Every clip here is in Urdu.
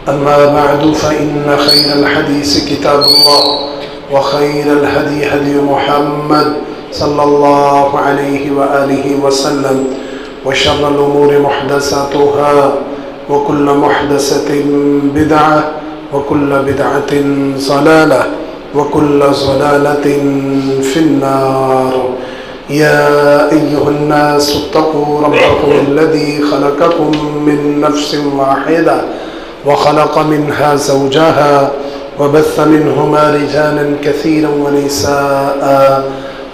أما بعد فإن خير الحديث كتاب الله وخير الهدي هدي محمد صلى الله عليه وآله وسلم وشر الأمور محدثاتها وكل محدثة بدعة وكل بدعة ضلالة وكل ضلالة في النار. يا أيها الناس اتقوا ربكم الذي خلقكم من نفس واحدة وخلق منها زوجها وبث منهما رجالا كثيرا ونساء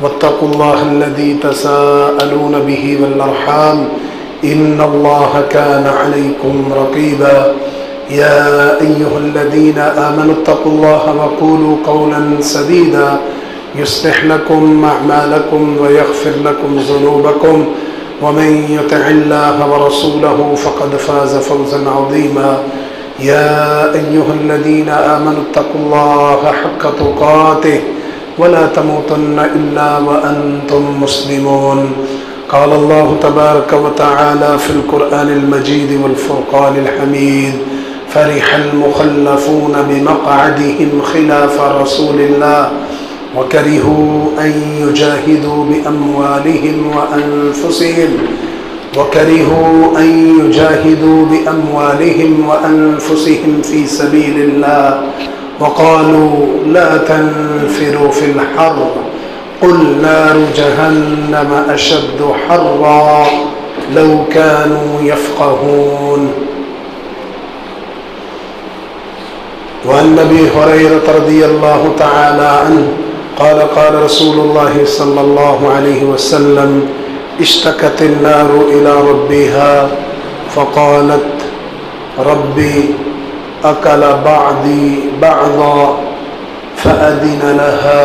واتقوا الله الذي تساءلون به والأرحام إن الله كان عليكم رقيبا. يا أيها الذين آمنوا اتقوا الله وقولوا قولا سديدا يصلح لكم أعمالكم ويغفر لكم ذنوبكم ومن يطع الله ورسوله فقد فاز فوزا عظيما. يا أيها الذين آمنوا اتقوا الله حق تقاته ولا تموتن إلا وأنتم مسلمون. قال الله تبارك وتعالى في القرآن المجيد والفرقان الحميد: فرح المخلفون بمقعدهم خلاف رسول الله وكرهوا أن يجاهدوا بأموالهم وأنفسهم في سبيل الله وقالوا لا تنفروا في الحر قل نار جهنم أشد حرا لو كانوا يفقهون. وعن أبي هريرة رضي الله تعالى عنه قال قال رسول الله صلى الله عليه وسلم: اشتكت النار إلى ربها فقالت ربي أكل بعضي بعضا فأذن لها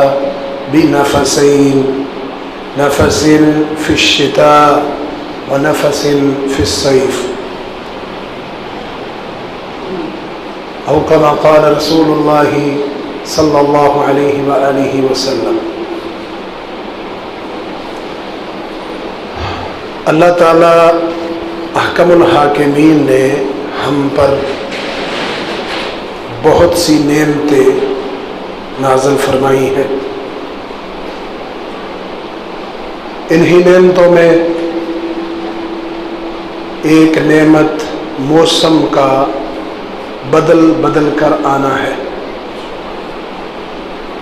بنفسين: نفس في الشتاء ونفس في الصيف، أو كما قال رسول الله صلی اللہ علیہ وآلہ وسلم. اللہ تعالیٰ احکم الحاکمین نے ہم پر بہت سی نعمتیں نازل فرمائی ہیں. انہی نعمتوں میں ایک نعمت موسم کا بدل کر آنا ہے.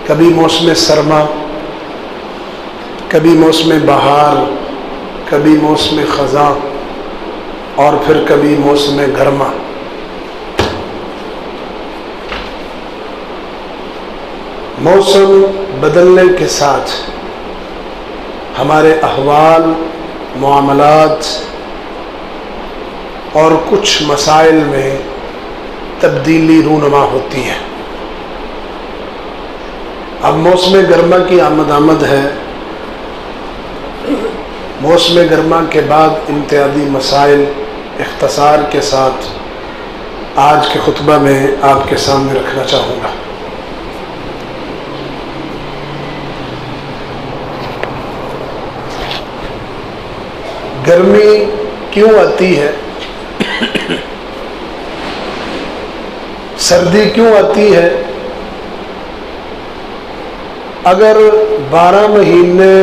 کبھی موسم سرما، کبھی موسم بہار، کبھی موسم خزاں اور پھر کبھی موسم گرما. موسم بدلنے کے ساتھ ہمارے احوال، معاملات اور کچھ مسائل میں تبدیلی رونما ہوتی ہے. اب موسم گرما کی آمد ہے. موسم گرما کے بعد امتیازی مسائل اختصار کے ساتھ آج کے خطبہ میں آپ کے سامنے رکھنا چاہوں گا. گرمی کیوں آتی ہے؟ سردی کیوں آتی ہے؟ اگر 12 مہینے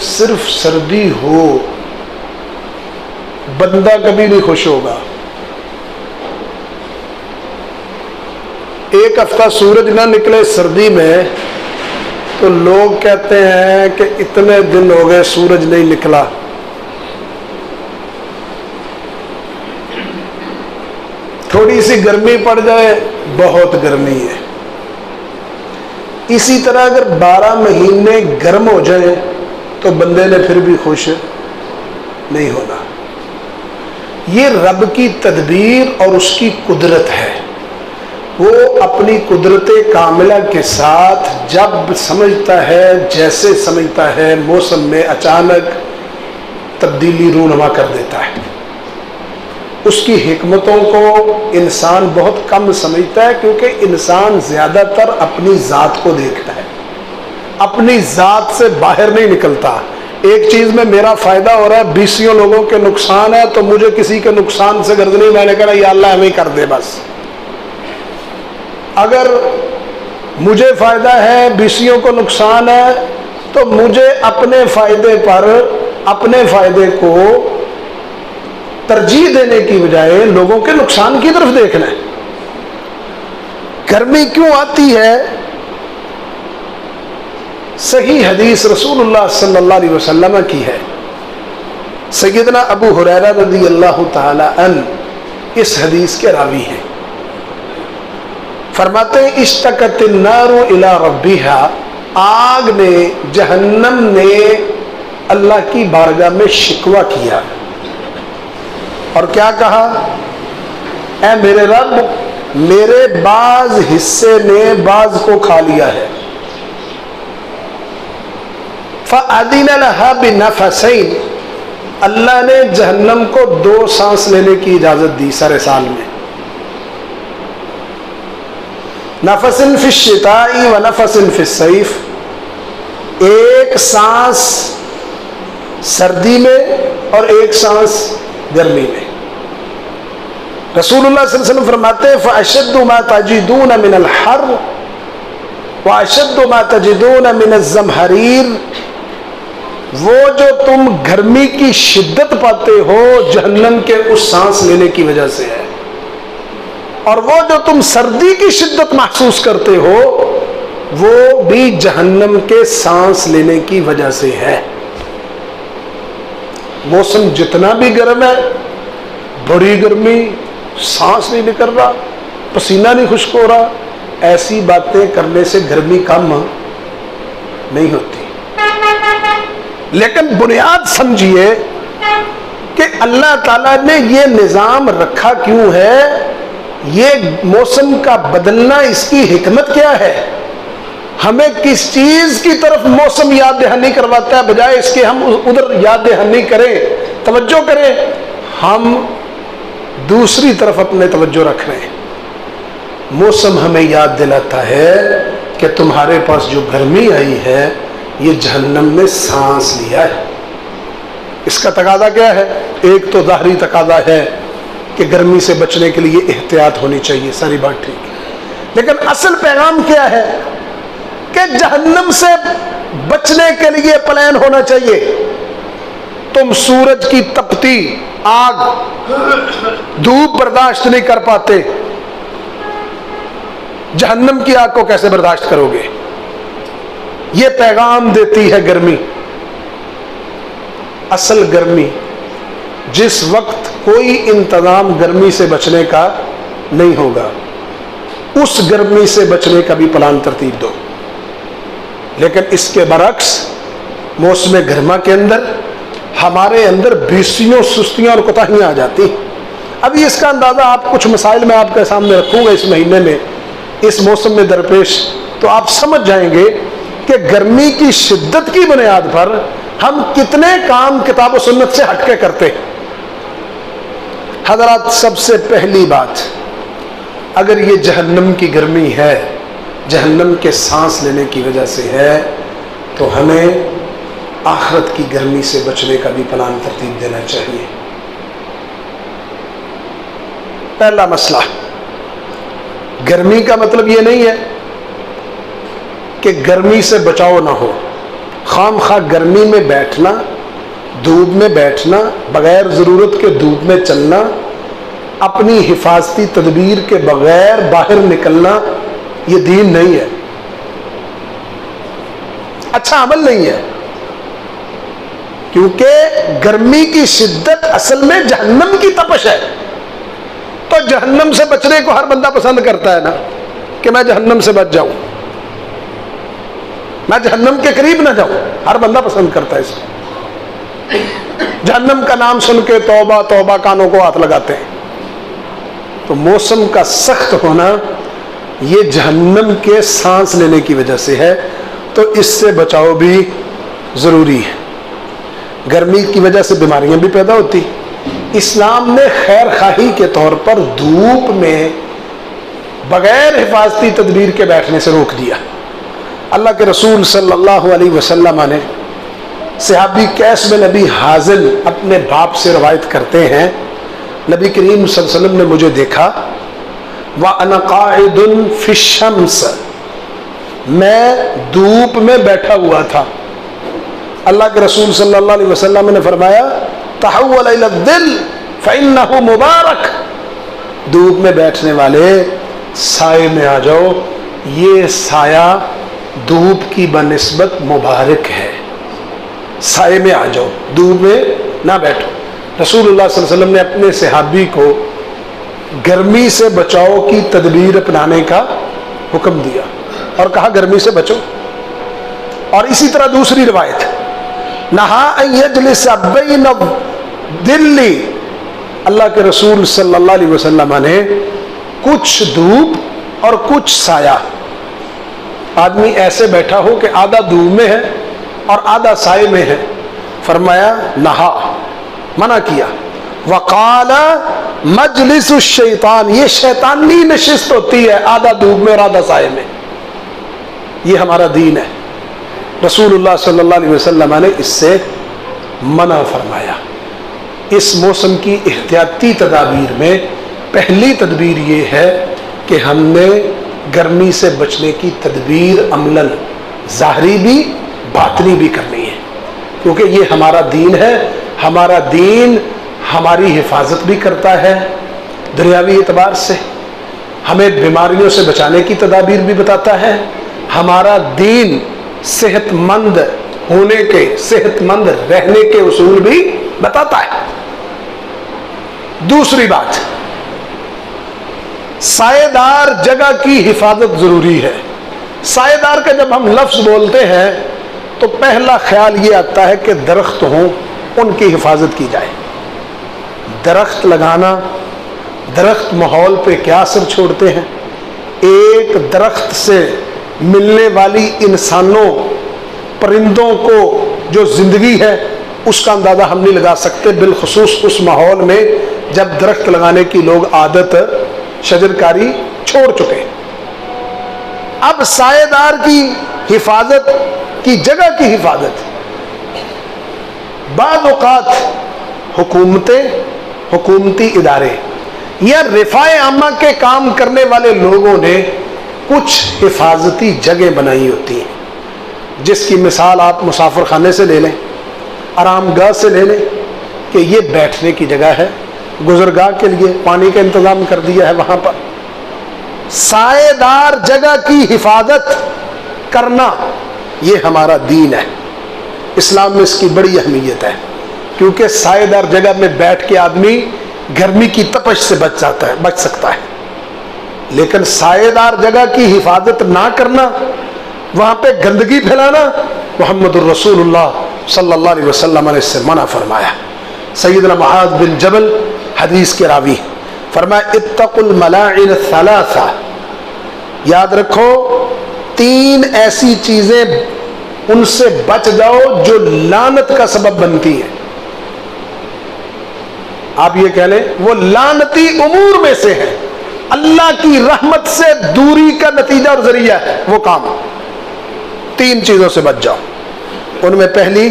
صرف سردی ہو بندہ کبھی نہیں خوش ہوگا. ایک ہفتہ سورج نہ نکلے سردی میں تو لوگ کہتے ہیں کہ اتنے دن ہو گئے سورج نہیں نکلا. تھوڑی سی گرمی پڑ جائے بہت گرمی ہے. اسی طرح اگر 12 مہینے گرم ہو جائیں تو بندے نے پھر بھی خوش نہیں ہونا. یہ رب کی تدبیر اور اس کی قدرت ہے. وہ اپنی قدرت کاملہ کے ساتھ جب سمجھتا ہے جیسے سمجھتا ہے موسم میں اچانک تبدیلی رونما کر دیتا ہے. اس کی حکمتوں کو انسان بہت کم سمجھتا ہے کیونکہ انسان زیادہ تر اپنی ذات کو دیکھتا ہے، اپنی ذات سے باہر نہیں نکلتا. ایک چیز میں میرا فائدہ ہو رہا ہے، 20 لوگوں کے نقصان ہے تو مجھے کسی کے نقصان سے غرض نہیں. میں نے کہا یا اللہ ہمیں کر دے بس. اگر مجھے فائدہ ہے بیسیوں کو نقصان ہے تو مجھے اپنے فائدے پر اپنے فائدے کو ترجیح دینے کی بجائے لوگوں کے نقصان کی طرف دیکھنا ہے۔ گرمی کیوں آتی ہے؟ صحیح حدیث رسول اللہ صلی اللہ علیہ وسلم کی ہے۔ سیدنا ابو ہریرہ رضی اللہ تعالی عنہ اس حدیث کے راوی ہیں۔ فرماتے ہیں اشتکت النار الی ربھا، آگ نے، جہنم نے اللہ کی بارگاہ میں شکوہ کیا اور کیا کہا؟ اے میرے رب، میرے بعض حصے نے بعض کو کھا لیا ہے۔ فَأَذِنَ لَهَا بِنَفَسَيْنِ، اللہ نے جہنم کو 2 سانس لینے کی اجازت دی سارے سال میں۔ نفس فی الشتاء و نفس فی الصیف، ایک سانس سردی میں اور ایک سانس گرمی میں۔ رسول اللہ صلی اللہ علیہ وسلم فرماتے ہیں فَأَشَدُّ مَا تَجِدُونَ مِنَ الْحَرِّ وَأَشَدُّ مَا تَجِدُونَ مِنَ الزَّمْهَرِيرِ، وہ جو تم گرمی کی شدت پاتے ہو جہنم کے اس سانس لینے کی وجہ سے ہے، اور وہ جو تم سردی کی شدت محسوس کرتے ہو وہ بھی جہنم کے سانس لینے کی وجہ سے ہے۔ موسم جتنا بھی گرم ہے، بڑی گرمی، سانس نہیں نکل رہا، پسینہ نہیں خشک ہو رہا، ایسی باتیں کرنے سے گرمی کم نہیں ہوتی۔ لیکن بنیاد سمجھیے کہ اللہ تعالیٰ نے یہ نظام رکھا کیوں ہے، یہ موسم کا بدلنا اس کی حکمت کیا ہے؟ ہمیں کس چیز کی طرف موسم یاد دہانی کرواتا ہے بجائے اس کے ہم ادھر یاد دہانی کریں، توجہ کریں، ہم دوسری طرف اپنے توجہ رکھ رہے ہیں۔ موسم ہمیں یاد دلاتا ہے کہ تمہارے پاس جو گرمی آئی ہے یہ جہنم نے سانس لیا ہے۔ اس کا تقاضا کیا ہے؟ ایک تو ظاہری تقاضا ہے کہ گرمی سے بچنے کے لیے احتیاط ہونی چاہیے، ساری بات ٹھیک ہے، لیکن اصل پیغام کیا ہے کہ جہنم سے بچنے کے لیے پلان ہونا چاہیے۔ تم سورج کی تپتی آگ، دھوپ برداشت نہیں کر پاتے، جہنم کی آگ کو کیسے برداشت کرو گے؟ یہ پیغام دیتی ہے گرمی۔ اصل گرمی، جس وقت کوئی انتظام گرمی سے بچنے کا نہیں ہوگا اس گرمی سے بچنے کا بھی پلان ترتیب دو۔ لیکن اس کے برعکس موسم گرما کے اندر ہمارے اندر بیسیوں سستیاں اور کوتاہیاں آ جاتی۔ ابھی اس کا اندازہ آپ کچھ مسائل میں آپ کے سامنے رکھوں گا اس مہینے میں، اس موسم میں درپیش، تو آپ سمجھ جائیں گے کہ گرمی کی شدت کی بنیاد پر ہم کتنے کام کتاب و سنت سے ہٹ کے کرتے ہیں۔ حضرات، سب سے پہلی بات، اگر یہ جہنم کی گرمی ہے، جہنم کے سانس لینے کی وجہ سے ہے، تو ہمیں آخرت کی گرمی سے بچنے کا بھی پلان ترتیب دینا چاہیے۔ پہلا مسئلہ، گرمی کا مطلب یہ نہیں ہے کہ گرمی سے بچاؤ نہ ہو، خام خواہ گرمی میں بیٹھنا، دھوپ میں بیٹھنا، بغیر ضرورت کے دھوپ میں چلنا، اپنی حفاظتی تدبیر کے بغیر باہر نکلنا، یہ دین نہیں ہے، اچھا عمل نہیں ہے، کیونکہ گرمی کی شدت اصل میں جہنم کی تپش ہے۔ تو جہنم سے بچنے کو ہر بندہ پسند کرتا ہے نا، کہ میں جہنم سے بچ جاؤں، میں جہنم کے قریب نہ جاؤں، ہر بندہ پسند کرتا ہے اس کو۔ جہنم کا نام سن کے توبہ توبہ کانوں کو ہاتھ لگاتے ہیں۔ تو موسم کا سخت ہونا یہ جہنم کے سانس لینے کی وجہ سے ہے، تو اس سے بچاؤ بھی ضروری ہے۔ گرمی کی وجہ سے بیماریاں بھی پیدا ہوتی۔ اسلام نے خیر خواہی کے طور پر دھوپ میں بغیر حفاظتی تدبیر کے بیٹھنے سے روک دیا۔ اللہ کے رسول صلی اللہ علیہ وسلم نے، صحابی قیس بن نبی حازم اپنے باپ سے روایت کرتے ہیں، نبی کریم صلی اللہ علیہ وسلم نے مجھے دیکھا، وَأَنَا قَاعِدٌ فِي الشَّمْسِ، میں دھوپ میں بیٹھا ہوا تھا. اللہ کے رسول صلی اللہ علیہ وسلم نے فرمایا تحول الی الظل فإنہ مبارک، دھوپ میں بیٹھنے والے سائے میں آ جاؤ، یہ سایہ دھوپ کی بنسبت مبارک ہے. سائے میں آ جاؤ، دھوپ میں نہ بیٹھو. رسول اللہ صلی اللہ علیہ وسلم نے اپنے صحابی کو گرمی سے بچاؤ کی تدبیر اپنانے کا حکم دیا اور کہا گرمی سے بچو. اور اسی طرح دوسری روایت نہا ان یجلس بین الظل، اللہ کے رسول صلی اللہ علیہ وسلم نے کچھ دھوپ اور کچھ سایہ، آدمی ایسے بیٹھا ہو کہ آدھا دھوپ میں ہے اور آدھا سائے میں ہے، فرمایا نہا، منع کیا. وقال مجلس الشیطان، یہ شیطانی نشست ہوتی ہے آدھا دھوپ میں اور آدھا سائے میں. یہ ہمارا دین ہے. رسول اللہ صلی اللہ علیہ وسلم نے اس سے منع فرمایا. اس موسم کی احتیاطی تدابیر میں پہلی تدبیر یہ ہے کہ ہم نے گرمی سے بچنے کی تدبیر عملاً ظاہری بھی باطنی بھی کرنی ہے، کیونکہ یہ ہمارا دین ہے. ہمارا دین ہماری حفاظت بھی کرتا ہے دنیاوی اعتبار سے، ہمیں بیماریوں سے بچانے کی تدابیر بھی بتاتا ہے. ہمارا دین صحت مند ہونے کے، صحت مند رہنے کے اصول بھی بتاتا ہے. دوسری بات، سائے دار جگہ کی حفاظت ضروری ہے. سائے دار کا جب ہم لفظ بولتے ہیں تو پہلا خیال یہ آتا ہے کہ درخت ہوں، ان کی حفاظت کی جائے. درخت لگانا، درخت ماحول پہ کیا اثر چھوڑتے ہیں؟ ایک درخت سے ملنے والی انسانوں، پرندوں کو جو زندگی ہے اس کا اندازہ ہم نہیں لگا سکتے، بالخصوص اس ماحول میں جب درخت لگانے کی لوگ عادت شجرکاری چھوڑ چکے. اب سائے دار کی حفاظت کی جگہ کی حفاظت، بعض اوقات حکومتیں، حکومتی ادارے یا رفاع عامہ کے کام کرنے والے لوگوں نے کچھ حفاظتی جگہ بنائی ہوتی ہیں، جس کی مثال آپ مسافر خانے سے لے لیں، آرام گاہ سے لے لیں کہ یہ بیٹھنے کی جگہ ہے، گزرگاہ کے لیے پانی کا انتظام کر دیا ہے وہاں پر. سائے دار جگہ کی حفاظت کرنا یہ ہمارا دین ہے. اسلام میں اس کی بڑی اہمیت ہے، کیونکہ سائے دار جگہ میں بیٹھ کے آدمی گرمی کی تپش سے بچ سکتا ہے. لیکن سائے دار جگہ کی حفاظت نہ کرنا، وہاں پہ گندگی پھیلانا، محمد الرسول اللہ صلی اللہ علیہ وسلم نے اس سے منع فرمایا. سیدنا معاذ بن جبل حدیث کے راوی فرمایا اتقوا الملاعن الثلاثہ، یاد رکھو تین ایسی چیزیں ان سے بچ جاؤ جو لعنت کا سبب بنتی ہیں. آپ یہ کہہ لیں وہ لعنتی امور میں سے ہے، اللہ کی رحمت سے دوری کا نتیجہ اور ذریعہ ہے وہ کام. تین چیزوں سے بچ جاؤ. ان میں پہلی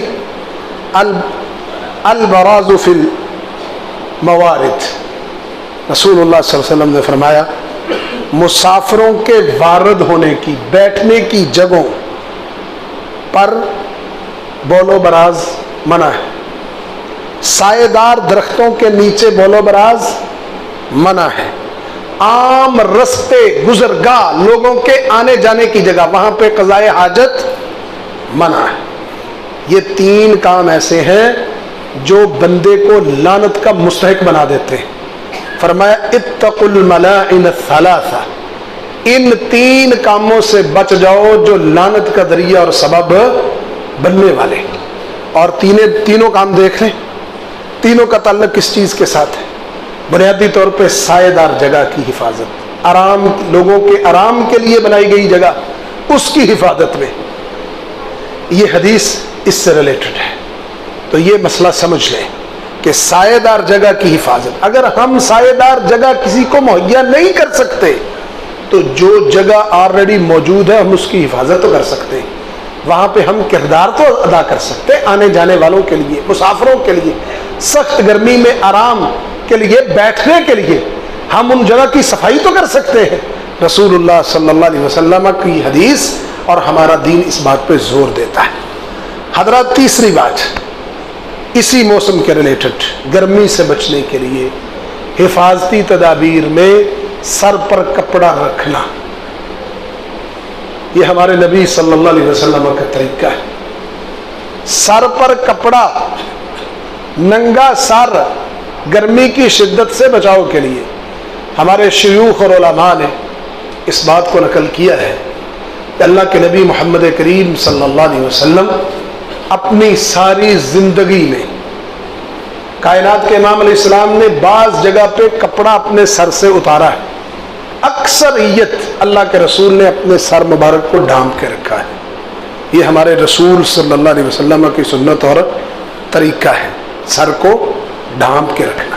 البراز فی الموارد. رسول اللہ صلی اللہ علیہ وسلم نے فرمایا مسافروں کے وارد ہونے کی، بیٹھنے کی جگہوں پر بول و براز منع ہے. سائے دار درختوں کے نیچے بول و براز منع ہے. عام رستے، گزرگاہ، لوگوں کے آنے جانے کی جگہ، وہاں پہ قضائے حاجت منع ہے. یہ تین کام ایسے ہیں جو بندے کو لعنت کا مستحق بنا دیتے ہیں. فرمایا اتقوا الملاعن الثلاثہ، ان تین کاموں سے بچ جاؤ جو لعنت کا ذریعہ اور سبب بننے والے. اور تینوں کام دیکھ لیں، تینوں کا تعلق کس چیز کے ساتھ ہے؟ بنیادی طور پہ سائے دار جگہ کی حفاظت، آرام، لوگوں کے آرام کے لیے بنائی گئی جگہ، اس کی حفاظت میں. یہ حدیث اس سے ریلیٹڈ ہے. تو یہ مسئلہ سمجھ لیں کہ سائے دار جگہ کی حفاظت، اگر ہم سائے دار جگہ کسی کو مہیا نہیں کر سکتے تو جو جگہ آلریڈی موجود ہے ہم اس کی حفاظت تو کر سکتے ہیں. وہاں پہ ہم کردار تو ادا کر سکتے ہیں آنے جانے والوں کے لیے، مسافروں کے لیے، سخت گرمی میں آرام کے لیے، بیٹھنے کے لیے. ہم ان جگہ کی صفائی تو کر سکتے ہیں. رسول اللہ صلی اللہ علیہ وسلم کی حدیث اور ہمارا دین اس بات پہ زور دیتا ہے. حضرات تیسری بات اسی موسم کے ریلیٹڈ گرمی سے بچنے کے لیے حفاظتی تدابیر میں سر پر کپڑا رکھنا. یہ ہمارے نبی صلی اللہ علیہ وسلم کا طریقہ ہے. سر پر کپڑا, ننگا سر, گرمی کی شدت سے بچاؤ کے لیے ہمارے شیوخ اور علماء نے اس بات کو نقل کیا ہے کہ اللہ کے نبی محمد کریم صلی اللہ علیہ وسلم اپنی ساری زندگی میں, کائنات کے امام علیہ السلام نے بعض جگہ پہ کپڑا اپنے سر سے اتارا ہے, اکثریت اللہ کے رسول نے اپنے سر مبارک کو ڈھانپ کے رکھا ہے. یہ ہمارے رسول صلی اللہ علیہ وسلم کی سنت اور طریقہ ہے, سر کو ڈھانپ کے رکھنا.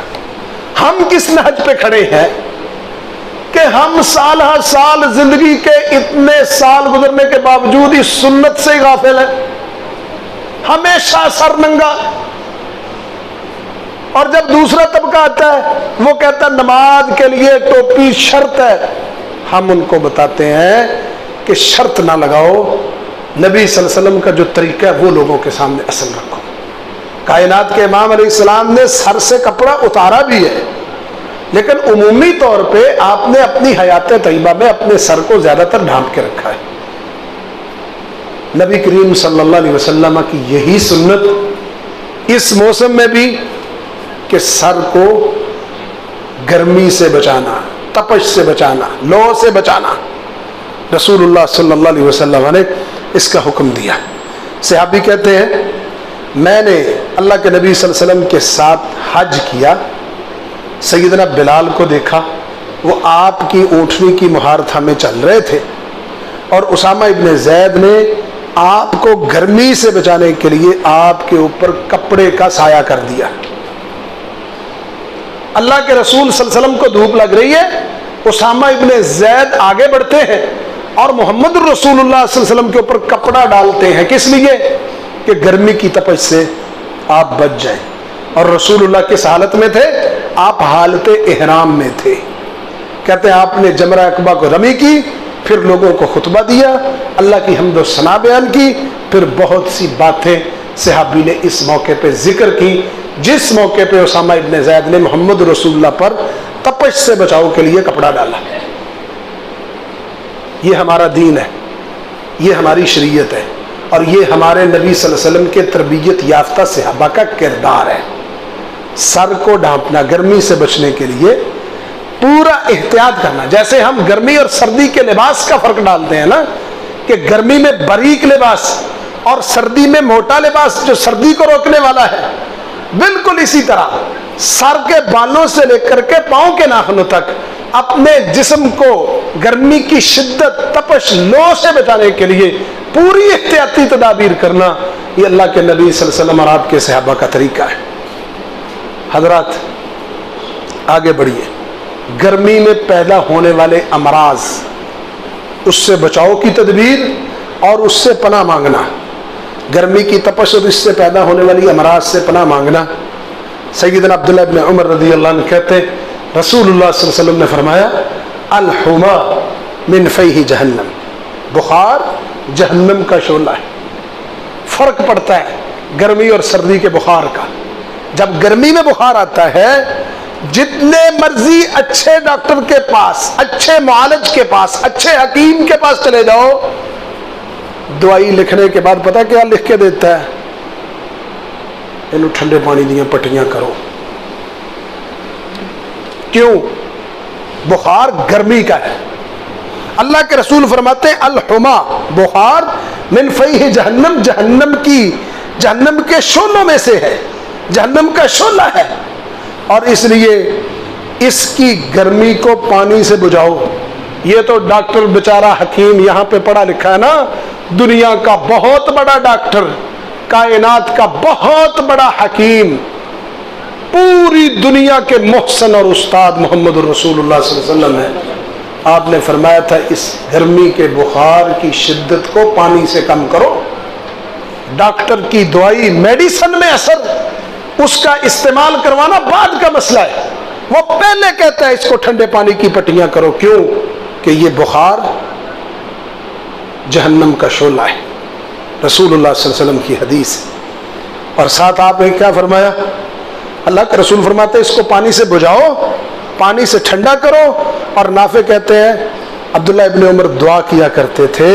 ہم کس نہج پہ کھڑے ہیں کہ ہم سال ہر سال زندگی کے اتنے سال گزرنے کے باوجود اس سنت سے غافل ہیں. ہمیشہ سر ننگا, اور جب دوسرا طبقہ آتا ہے وہ کہتا ہے نماز کے لیے ٹوپی شرط ہے. ہم ان کو بتاتے ہیں کہ شرط نہ لگاؤ, نبی صلی اللہ علیہ وسلم کا جو طریقہ ہے وہ لوگوں کے سامنے اصل رکھو. کائنات کے امام علیہ السلام نے سر سے کپڑا اتارا بھی ہے, لیکن عمومی طور پہ آپ نے اپنی حیات طیبہ میں اپنے سر کو زیادہ تر ڈھانپ کے رکھا ہے. نبی کریم صلی اللہ علیہ وسلم کی یہی سنت اس موسم میں بھی کہ سر کو گرمی سے بچانا, تپش سے بچانا, لو سے بچانا, رسول اللہ صلی اللہ علیہ وسلم نے اس کا حکم دیا. صحابی کہتے ہیں میں نے اللہ کے نبی صلی اللہ علیہ وسلم کے ساتھ حج کیا, سیدنا بلال کو دیکھا, وہ آپ کی اونٹنی کی مہار تھامے چل رہے تھے, اور اسامہ ابن زید نے آپ کو گرمی سے بچانے کے لیے آپ کے اوپر کپڑے کا سایہ کر دیا. اللہ کے رسول صلی اللہ علیہ وسلم کو دھوپ لگ رہی ہے, اسامہ ابن زید آگے بڑھتے ہیں اور محمد رسول اللہ صلی اللہ علیہ وسلم کے اوپر کپڑا ڈالتے ہیں. کس لیے؟ کہ گرمی کی تپش سے آپ بچ جائیں. اور رسول اللہ کس حالت میں تھے؟ آپ حالت احرام میں تھے. کہتے ہیں آپ نے جمرہ عقبہ کو رمی کی, پھر لوگوں کو خطبہ دیا, اللہ کی حمد و ثنا بیان کی, پھر بہت سی باتیں صحابی نے اس موقع پہ ذکر کی جس موقع پہ اسامہ ابن زید نے محمد رسول اللہ پر تپش سے بچاؤ کے لیے کپڑا ڈالا. یہ ہمارا دین ہے, یہ ہماری شریعت ہے, اور یہ ہمارے نبی صلی اللہ علیہ وسلم کے تربیت یافتہ صحابہ کا کردار ہے. سر کو ڈھانپنا, گرمی سے بچنے کے لیے پورا احتیاط کرنا. جیسے ہم گرمی اور سردی کے لباس کا فرق ڈالتے ہیں نا, کہ گرمی میں باریک لباس اور سردی میں موٹا لباس جو سردی کو روکنے والا ہے, بالکل اسی طرح سر کے بالوں سے لے کر کے پاؤں کے ناخنوں تک اپنے جسم کو گرمی کی شدت, تپش, لو سے بچانے کے لیے پوری احتیاطی تدابیر کرنا, یہ اللہ کے نبی صلی اللہ علیہ وسلم اور آپ کے صحابہ کا طریقہ ہے. حضرات آگے بڑھیے. گرمی میں پیدا ہونے والے امراض, اس سے بچاؤ کی تدبیر اور اس سے پناہ مانگنا. گرمی کی تپش اور اس سے پیدا ہونے والی امراض سے پناہ مانگنا. سیدنا عبداللہ بن عمر رضی اللہ عنہ کہتے ہیں رسول اللہ صلی اللہ علیہ وسلم نے فرمایا الحما من فیہ جہنم, بخار جہنم کا شعلہ ہے. فرق پڑتا ہے گرمی اور سردی کے بخار کا. جب گرمی میں بخار آتا ہے, جتنے مرضی اچھے ڈاکٹر کے پاس, اچھے معالج کے پاس, اچھے حکیم کے پاس چلے جاؤ, دوائی لکھنے کے بعد پتہ کیا لکھ کے دیتا ہے؟ انہوں ٹھنڈے پانی دیا پٹیاں کرو. کیوں؟ بخار گرمی کا ہے. اللہ کے رسول فرماتے ہیں الحما, بخار من فیہ جہنم, جہنم کے شعلوں میں سے ہے, جہنم کا شعلہ ہے. اور اس لیے اس کی گرمی کو پانی سے بجھاؤ. یہ تو ڈاکٹر بیچارہ حکیم یہاں پہ پڑھا لکھا ہے نا, دنیا کا بہت بڑا ڈاکٹر, کائنات کا بہت بڑا حکیم, پوری دنیا کے محسن اور استاد محمد رسول اللہ صلی اللہ علیہ وسلم ہے. آپ نے فرمایا تھا اس گرمی کے بخار کی شدت کو پانی سے کم کرو. ڈاکٹر کی دوائی, میڈیسن میں اثر, اس کا استعمال کروانا بعد کا مسئلہ ہے, وہ پہلے کہتا ہے اس کو ٹھنڈے پانی کی پٹیاں کرو. کیوں؟ کہ یہ بخار جہنم کا شعلہ ہے. رسول اللہ صلی اللہ علیہ وسلم کی حدیث. اور ساتھ آپ نے کیا فرمایا؟ اللہ کے رسول فرماتے ہیں اس کو پانی سے بجھاؤ, پانی سے ٹھنڈا کرو. اور نافع کہتے ہیں عبداللہ ابن عمر دعا کیا کرتے تھے,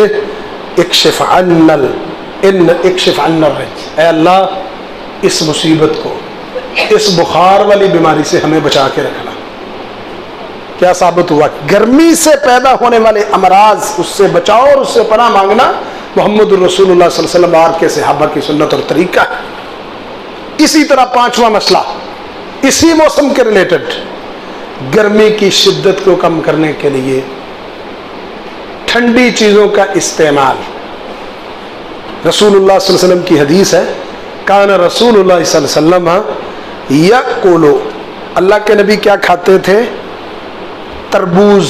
اکشف عنا الرجز, اے اللہ اس مصیبت کو, اس بخار والی بیماری سے ہمیں بچا کے رکھنا. کیا ثابت ہوا؟ گرمی سے پیدا ہونے والے امراض, اس سے بچاؤ اور اس سے پناہ مانگنا محمد الرسول اللہ صلی اللہ علیہ وسلم اور کے صحابہ کی سنت اور طریقہ ہے. اسی طرح پانچواں مسئلہ اسی موسم کے ریلیٹڈ, گرمی کی شدت کو کم کرنے کے لیے ٹھنڈی چیزوں کا استعمال. رسول اللہ صلی اللہ علیہ وسلم کی حدیث ہے, کان رسول اللہ صلی اللہ علیہ وسلم یأکلو, اللہ کے نبی کیا کھاتے تھے؟ تربوز.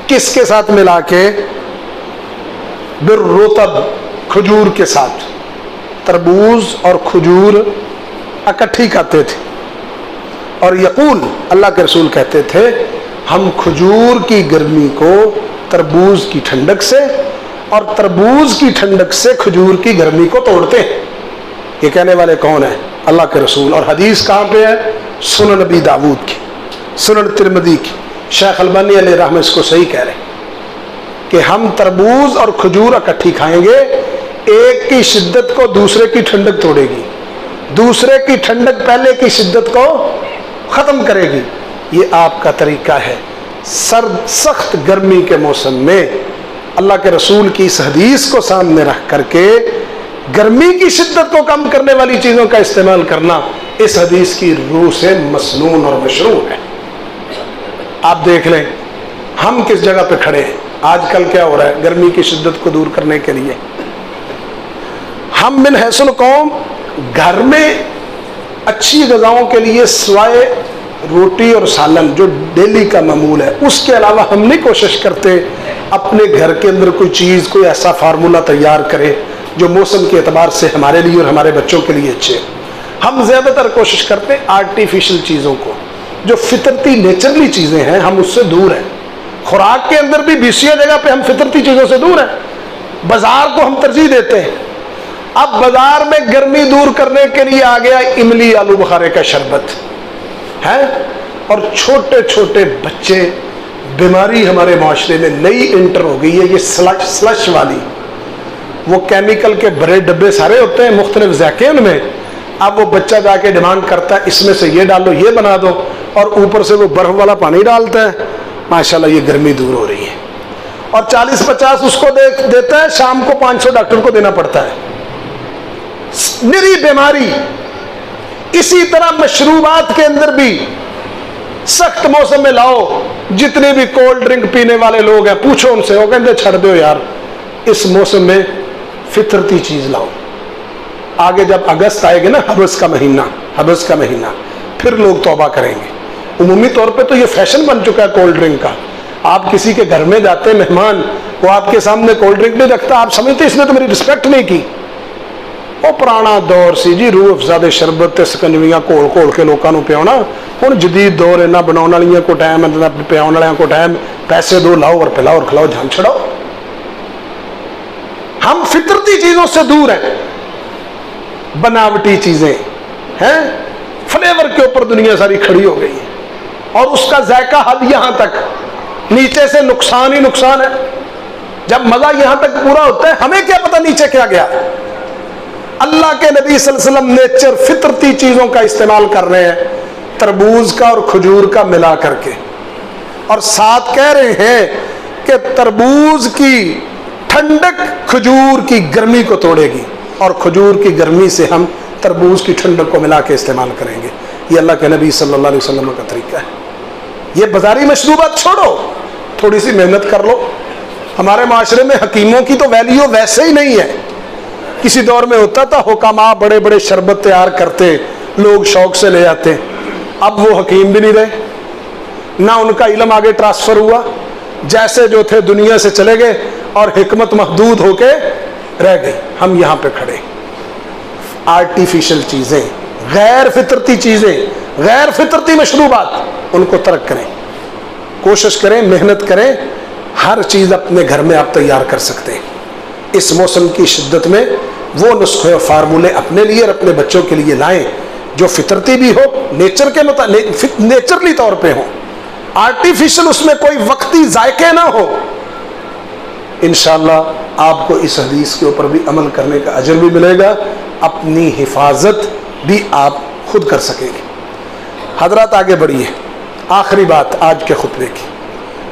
کس کے ساتھ ملا کے؟ بالرطب, کھجور کے ساتھ. تربوز اور کھجور اکٹھی کھاتے تھے. اور یقول, اللہ کے رسول کہتے تھے, ہم کھجور کی گرمی کو تربوز کی ٹھنڈک سے اور تربوز کی ٹھنڈک سے کھجور کی گرمی کو توڑتے ہیں. یہ کہنے والے کون ہیں؟ اللہ کے رسول. اور حدیث کہاں پہ ہے؟ سنن نبی داود کی, سنن ترمذی کی. شیخ البانی علیہ رحمہ اس کو صحیح کہہ رہے ہیں کہ ہم تربوز اور کھجور اکٹھی کھائیں گے, ایک کی شدت کو دوسرے کی ٹھنڈک توڑے گی, دوسرے کی ٹھنڈک پہلے کی شدت کو ختم کرے گی. یہ آپ کا طریقہ ہے. سرد سخت گرمی کے موسم میں اللہ کے رسول کی اس حدیث کو سامنے رکھ کر کے گرمی کی شدت کو کم کرنے والی چیزوں کا استعمال کرنا اس حدیث کی روح سے مسنون اور مشروع ہے. آپ دیکھ لیں ہم کس جگہ پہ کھڑے ہیں. آج کل کیا ہو رہا ہے گرمی کی شدت کو دور کرنے کے لیے؟ ہم من حیث القوم گھر میں اچھی غذاؤں کے لیے سوائے روٹی اور سالن جو ڈیلی کا معمول ہے, اس کے علاوہ ہم نہیں کوشش کرتے اپنے گھر کے اندر کوئی چیز, کوئی ایسا فارمولہ تیار کرے جو موسم کے اعتبار سے ہمارے لیے اور ہمارے بچوں کے لیے اچھے. ہم زیادہ تر کوشش کرتے آرٹیفیشل چیزوں کو, جو فطرتی نیچرلی چیزیں ہیں ہم اس سے دور ہیں. خوراک کے اندر بھی 20 جگہ پہ ہم فطرتی چیزوں سے دور ہیں. بازار کو ہم ترجیح دیتے ہیں. اب بازار میں گرمی دور کرنے کے لیے آ گیا املی آلو بخارے کا شربت ہے, اور چھوٹے چھوٹے بچے, بیماری ہمارے معاشرے میں نئی انٹر ہو گئی ہے, یہ سلش والی. وہ کیمیکل کے بڑے ڈبے سارے ہوتے ہیں مختلف ذائقے ان میں. اب وہ بچہ جا کے ڈیمانڈ کرتا ہے اس میں سے یہ ڈالو, یہ بنا دو, اور اوپر سے وہ برف والا پانی ڈالتا ہے. ماشاءاللہ یہ گرمی دور ہو رہی ہے. اور 40-50 اس کو دیتا ہے, شام کو 500 ڈاکٹر کو دینا پڑتا ہے. نری بیماری. اسی طرح مشروبات کے اندر بھی سخت موسم میں لاؤ, جتنے بھی کولڈ ڈرنک پینے والے لوگ ہیں پوچھو ان سے, وہ کہتے چھڑ دو یار, اس موسم میں فطرتی چیز لاؤ. آگے جب اگست آئے گا نا, حبس کا مہینہ, پھر لوگ توبہ کریں گے. عمومی طور پہ تو یہ فیشن بن چکا ہے کولڈ ڈرنک کا. آپ کسی کے گھر میں جاتے ہیں مہمان, وہ آپ کے سامنے کولڈ ڈرنک نہیں رکھتا, آپ سمجھتے اس نے تو میری رسپیکٹ نہیں کی. وہ پرانا دور سی جی, روح افزا دے شربت تے سکنجویاں کھول کھول کے لوگوں نو پیاؤنا. ہن جدید دور ہے, نہ بناؤن والیاں کو ٹائم ہے نہ پیاؤن والوں کو ٹائم. پیسے دو, لاؤ اور پلاؤ اور کھلاؤ, جان چھڑاؤ. ہم فطرتی چیزوں سے دور ہیں. بناوٹی چیزیں ہیں, فلیور کے اوپر دنیا ساری کھڑی ہو گئی ہے, اور اس کا ذائقہ حد یہاں تک, نیچے سے نقصان ہی نقصان ہے. جب مزہ یہاں تک پورا ہوتا ہے, ہمیں کیا پتہ نیچے کیا گیا. اللہ کے نبی صلی اللہ علیہ وسلم نیچر فطرتی چیزوں کا استعمال کر رہے ہیں, تربوز کا اور کھجور کا ملا کر کے, اور ساتھ کہہ رہے ہیں کہ تربوز کی ٹھنڈک کھجور کی گرمی کو توڑے گی, اور کھجور کی گرمی سے ہم تربوز کی ٹھنڈک کو ملا کے استعمال کریں گے. یہ اللہ کے نبی صلی اللہ علیہ وسلم کا طریقہ ہے. یہ بازاری مشروبات چھوڑو, تھوڑی سی محنت کر لو. ہمارے معاشرے میں حکیموں کی تو ویلیو ویسے ہی نہیں ہے. کسی دور میں ہوتا تھا حکماء بڑے بڑے شربت تیار کرتے, لوگ شوق سے لے آتے. اب وہ حکیم بھی نہیں رہے, نہ ان کا علم آگے ٹرانسفر ہوا. جیسے جو تھے دنیا سے چلے گئے, اور حکمت محدود ہو کے رہ گئی. ہم یہاں پہ کھڑے. آرٹیفیشل چیزیں, غیر فطرتی چیزیں، غیر فطرتی مشروبات، ان کو ترک کریں. کوشش کریں، محنت کریں، ہر چیز اپنے گھر میں آپ تیار کر سکتے ہیں. اس موسم کی شدت میں وہ نسخے اور فارمولے اپنے لیے اور اپنے بچوں کے لیے لائیں جو فطرتی بھی ہو، نیچر کے نیچرلی طور پہ ہو، آرٹیفیشل اس میں کوئی وقتی ذائقے نہ ہو. انشاءاللہ آپ کو اس حدیث کے اوپر بھی عمل کرنے کا اجر بھی ملے گا، اپنی حفاظت بھی آپ خود کر سکیں گے. حضرات آگے بڑھیے. آخری بات آج کے خطبے کی،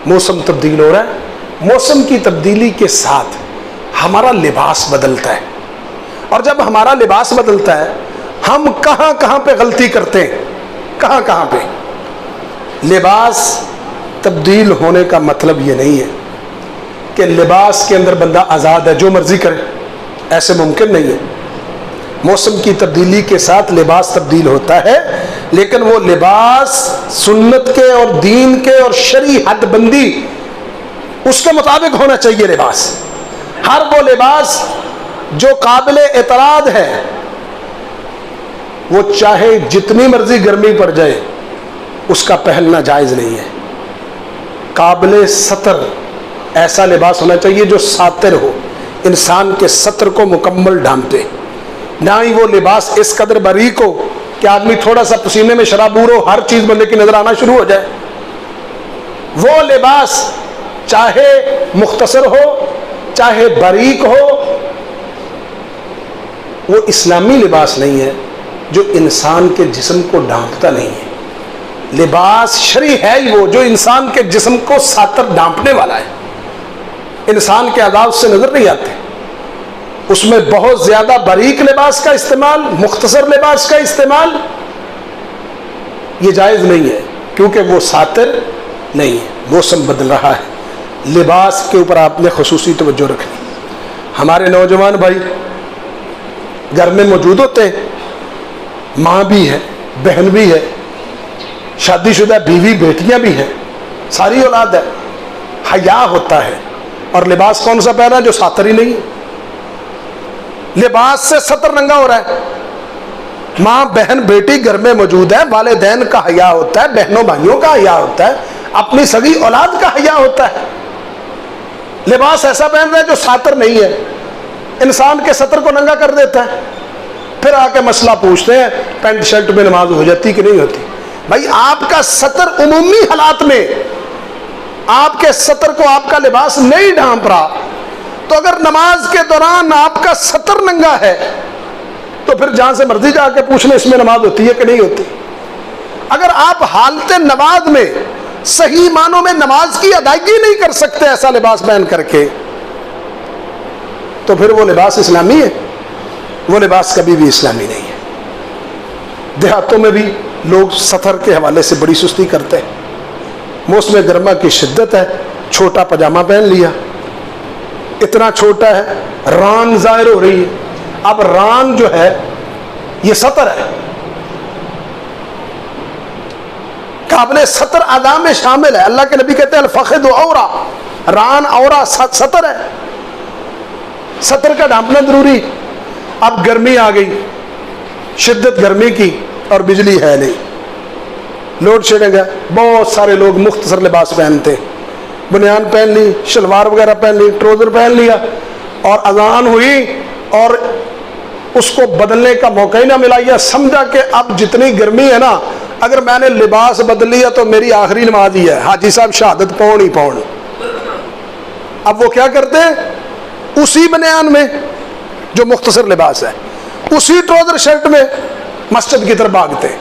موسم تبدیل ہو رہا ہے. موسم کی تبدیلی کے ساتھ ہمارا لباس بدلتا ہے، اور جب ہمارا لباس بدلتا ہے ہم کہاں کہاں پہ غلطی کرتے ہیں، کہاں کہاں پہ. لباس تبدیل ہونے کا مطلب یہ نہیں ہے کہ لباس کے اندر بندہ آزاد ہے جو مرضی کرے، ایسے ممکن نہیں ہے. موسم کی تبدیلی کے ساتھ لباس تبدیل ہوتا ہے، لیکن وہ لباس سنت کے اور دین کے اور شرعی حد بندی اس کے مطابق ہونا چاہیے. لباس، ہر وہ لباس جو قابل اعتراض ہے، وہ چاہے جتنی مرضی گرمی پڑ جائے اس کا پہننا جائز نہیں ہے. قابل ستر ایسا لباس ہونا چاہیے جو ساتر ہو، انسان کے ستر کو مکمل ڈھانپے. نہ ہی وہ لباس اس قدر باریک ہو کہ آدمی تھوڑا سا پسینے میں شرابور ہو، ہر چیز بندے کی نظر آنا شروع ہو جائے. وہ لباس چاہے مختصر ہو چاہے باریک ہو، وہ اسلامی لباس نہیں ہے جو انسان کے جسم کو ڈھانپتا نہیں ہے. لباس شرعی ہے ہی وہ جو انسان کے جسم کو ساتر ڈھانپنے والا ہے. انسان کے عذاب سے نظر نہیں آتے. اس میں بہت زیادہ باریک لباس کا استعمال، مختصر لباس کا استعمال یہ جائز نہیں ہے، کیونکہ وہ ساتر نہیں ہے. موسم بدل رہا ہے، لباس کے اوپر آپ نے خصوصی توجہ رکھنی. ہمارے نوجوان بھائی گھر میں موجود ہوتے ہیں، ماں بھی ہے، بہن بھی ہے، شادی شدہ بیوی بیٹیاں بھی ہیں، ساری اولاد ہے. حیا ہوتا ہے، اور لباس کون سا پہنا جو ساتر ہی نہیں ہے. لباس سے ستر ننگا ہو رہا ہے. ماں بہن بیٹی گھر میں موجود ہے، والدین کا حیا ہوتا ہے، بہنوں بھائیوں کا حیا ہوتا ہے، اپنی سگی اولاد کا حیا ہوتا ہے. لباس ایسا پہن رہا ہے جو ساتر نہیں ہے، انسان کے ستر کو ننگا کر دیتا ہے. پھر آ کے مسئلہ پوچھتے ہیں پینٹ شرٹ میں نماز ہو جاتی کہ نہیں ہوتی. بھائی آپ کا ستر عمومی حالات میں آپ کے ستر کو آپ کا لباس نہیں ڈھانپ رہا، تو اگر نماز کے دوران آپ کا ستر ننگا ہے تو پھر جہاں سے مرضی جا کے پوچھ لیں اس میں نماز ہوتی ہے کہ نہیں ہوتی. اگر آپ حالت نماز میں صحیح معنوں میں نماز کی ادائیگی نہیں کر سکتے ایسا لباس پہن کر کے، تو پھر وہ لباس اسلامی ہے؟ وہ لباس کبھی بھی اسلامی نہیں ہے. دیہاتوں میں بھی لوگ ستر کے حوالے سے بڑی سستی کرتے ہیں. موسم گرما کی شدت ہے، چھوٹا پاجامہ پہن لیا، اتنا چھوٹا ہے، ران ظاہر ہو رہی ہے. اب ران جو ہے یہ ستر ہے، قابل ستر اعضاء میں شامل ہے. اللہ کے نبی کہتے ہیں الفخذ عورہ، ران عورہ ستر ہے، ستر کا ڈھانپنا ضروری. اب گرمی آ گئی، شدت گرمی کی، اور بجلی ہے نہیں، لوڈ شیڈنگ ہے. بہت سارے لوگ مختصر لباس پہنتے، بنیان پہن لی، شلوار وغیرہ پہن لی، ٹروزر پہن لیا، اور اذان ہوئی اور اس کو بدلنے کا موقع ہی نہ ملا. یا سمجھا کہ اب جتنی گرمی ہے نا، اگر میں نے لباس بدل لیا تو میری آخری نماز ہی ہے، حاجی صاحب شہادت پون ہی پون. اب وہ کیا کرتے ہیں، اسی بنیان میں جو مختصر لباس ہے، اسی ٹروزر شرٹ میں مسجد کی طرف بھاگتے ہیں.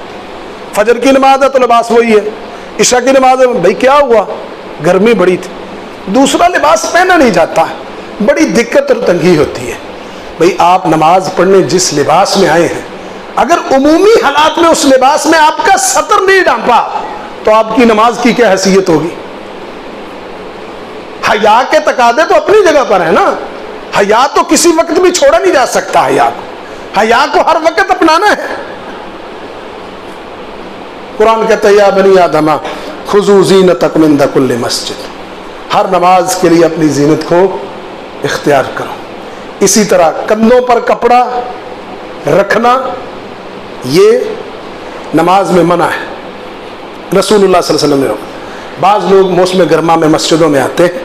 فجر کی نماز ہے تو لباس وہی ہے، عشاء کی نماز ہے، بھائی کیا ہوا، گرمی بڑی تھی، دوسرا لباس پہنا نہیں جاتا، بڑی دقت اور تنگی ہوتی ہے. بھائی آپ نماز پڑھنے جس لباس میں آئے ہیں، اگر عمومی حالات میں اس لباس میں آپ کا ستر نہیں ڈھانپا تو آپ کی نماز کی کیا حیثیت ہوگی. حیا کے تقاضے تو اپنی جگہ پر ہے نا، حیا تو کسی وقت بھی چھوڑا نہیں جا سکتا. حیا کو ہر وقت اپنانا ہے. قرآن کہتا ہے یا بنی آدم خذوا زینتکم عند کل مسجد، ہر نماز کے لیے اپنی زینت کو اختیار کرو. اسی طرح کندھوں پر کپڑا رکھنا یہ نماز میں منع ہے. رسول اللہ صلی اللہ علیہ وسلم نے. بعض لوگ موسم گرما میں مسجدوں میں آتے ہیں.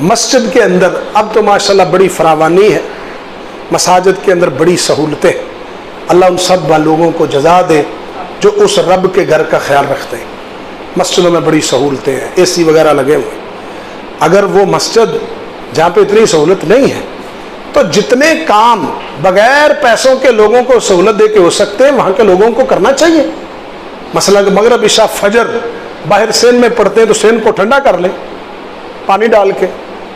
مسجد کے اندر اب تو ماشاءاللہ بڑی فراوانی ہے, مساجد کے اندر بڑی سہولتیں. اللہ ان سب لوگوں کو جزا دے جو اس رب کے گھر کا خیال رکھتے ہیں. مسجدوں میں بڑی سہولتیں ہیں, اے سی وغیرہ لگے ہوئے ہیں. اگر وہ مسجد جہاں پہ اتنی سہولت نہیں ہے تو جتنے کام بغیر پیسوں کے لوگوں کو سہولت دے کے ہو سکتے ہیں وہاں کے لوگوں کو کرنا چاہیے. مثلا کہ مغرب عشاء فجر باہر سین میں پڑھتے ہیں تو سین کو ٹھنڈا کر لیں پانی ڈال کے.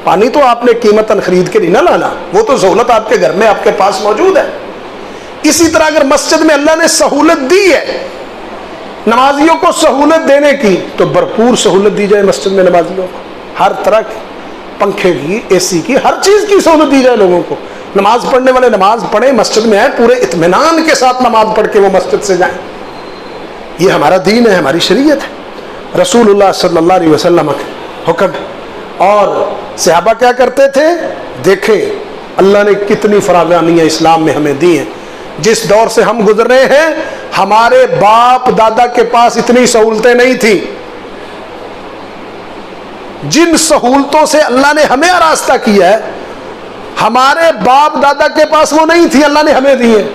پانی تو آپ نے قیمتاً خرید کے نہیں نہ لانا, وہ تو سہولت آپ کے گھر میں آپ کے پاس موجود ہے. اسی طرح اگر مسجد میں اللہ نے سہولت دی ہے نمازیوں کو سہولت دینے کی تو بھرپور سہولت دی جائے مسجد میں نمازیوں کو. ہر طرح کی پنکھے کی, اے سی کی, ہر چیز کی سہولت دی جائے لوگوں کو. نماز پڑھنے والے نماز پڑھیں, مسجد میں آئیں, پورے اطمینان کے ساتھ نماز پڑھ کے وہ مسجد سے جائیں. یہ ہمارا دین ہے, ہماری شریعت ہے, رسول اللہ صلی اللہ علیہ وسلم کا حکم ہے. اور صحابہ کیا کرتے تھے؟ دیکھیں اللہ نے کتنی فراوانیاں اسلام میں ہمیں دی ہیں. جس دور سے ہم گزر رہے ہیں ہمارے باپ دادا کے پاس اتنی سہولتیں نہیں تھیں. جن سہولتوں سے اللہ نے ہمیں آراستہ کیا ہے ہمارے باپ دادا کے پاس وہ نہیں تھی, اللہ نے ہمیں دی ہیں.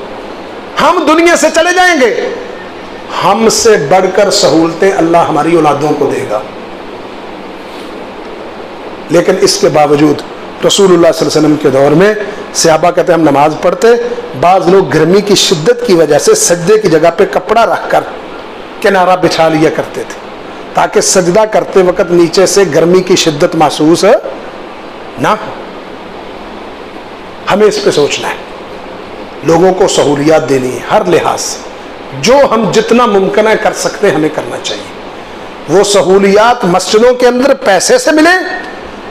ہم دنیا سے چلے جائیں گے, ہم سے بڑھ کر سہولتیں اللہ ہماری اولادوں کو دے گا. لیکن اس کے باوجود رسول اللہ صلی اللہ علیہ وسلم کے دور میں صحابہ کہتے ہیں ہم نماز پڑھتے, بعض لوگ گرمی کی شدت کی وجہ سے سجدے کی جگہ پہ کپڑا رکھ کر کنارہ بچھا لیا کرتے تھے تاکہ سجدہ کرتے وقت نیچے سے گرمی کی شدت محسوس نہ ہو. ہمیں اس پہ سوچنا ہے, لوگوں کو سہولیات دینی ہے ہر لحاظ سے. جو ہم جتنا ممکن ہے کر سکتے ہیں ہمیں کرنا چاہیے. وہ سہولیات مسجدوں کے اندر پیسے سے ملے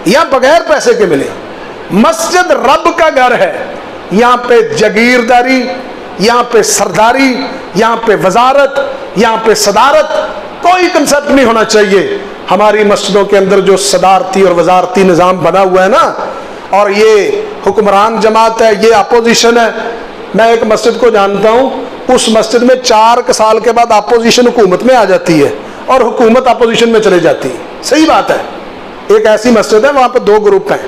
یا بغیر پیسے کے ملے. مسجد رب کا گھر ہے, یہاں پہ جگیرداری, یہاں پہ سرداری, یہاں پہ وزارت, یہاں پہ صدارت, کوئی کنسپٹ نہیں ہونا چاہیے. ہماری مسجدوں کے اندر جو صدارتی اور وزارتی نظام بنا ہوا ہے نا, اور یہ حکمران جماعت ہے, یہ اپوزیشن ہے. میں ایک مسجد کو جانتا ہوں, اس مسجد میں 4 سال کے بعد اپوزیشن حکومت میں آ جاتی ہے اور حکومت اپوزیشن میں چلے جاتی ہے. صحیح بات ہے. ایک ایسی مسجد ہے وہاں پہ 2 گروپ ہیں,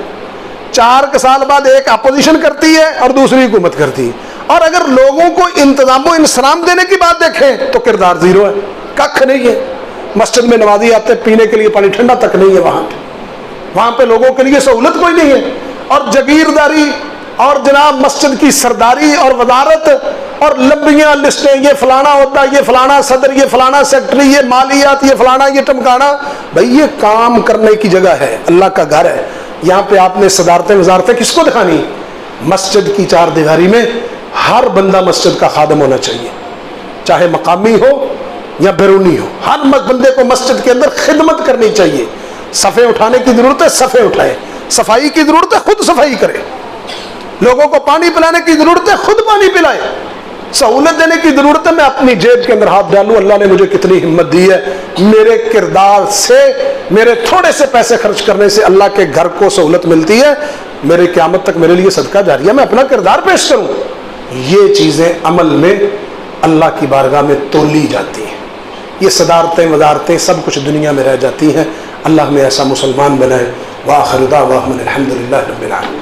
4 سال بعد ایک اپوزیشن کرتی ہے اور دوسری حکومت کرتی ہے. اور اگر لوگوں کو انتظام و انصرام دینے کی بات دیکھیں تو کردار زیرو ہے, ککھ نہیں ہے. مسجد میں نمازی آتے پینے کے لیے پانی ٹھنڈا تک نہیں ہے وہاں پہ لوگوں کے لیے سہولت کوئی نہیں ہے. اور جگیرداری اور جناب مسجد کی سرداری اور وزارت اور لمبیاں لسٹیں, یہ فلانا ہوتا, یہ فلانا صدر, یہ فلانا سیکٹری, یہ مالیات, یہ فلانا, یہ ٹمکانا. بھائی یہ کام کرنے کی جگہ ہے, اللہ کا گھر ہے. یہاں پہ آپ نے صدارتیں وزارتیں کس کو دکھانی؟ مسجد کی 4 دیواری میں ہر بندہ مسجد کا خادم ہونا چاہیے, چاہے مقامی ہو یا بیرونی ہو. ہر بندے کو مسجد کے اندر خدمت کرنی چاہیے. صفیں اٹھانے کی ضرورت ہے, صفیں اٹھائے. صفائی کی ضرورت ہے, خود صفائی کرے. لوگوں کو پانی پلانے کی ضرورت ہے, خود پانی پلائے. سہولت دینے کی ضرورت ہے, میں اپنی جیب کے اندر ہاتھ ڈالوں. اللہ نے مجھے کتنی ہمت دی ہے, میرے کردار سے, میرے تھوڑے سے پیسے خرچ کرنے سے اللہ کے گھر کو سہولت ملتی ہے. میرے قیامت تک میرے لیے صدقہ جاریہ, میں اپنا کردار پیش کروں. یہ چیزیں عمل میں اللہ کی بارگاہ میں تولی جاتی ہیں. یہ صدارتیں وزارتیں سب کچھ دنیا میں رہ جاتی ہیں. اللہ ہمیں ایسا مسلمان بنائے. وآخر دعواہم الحمدللہ رب العالمین.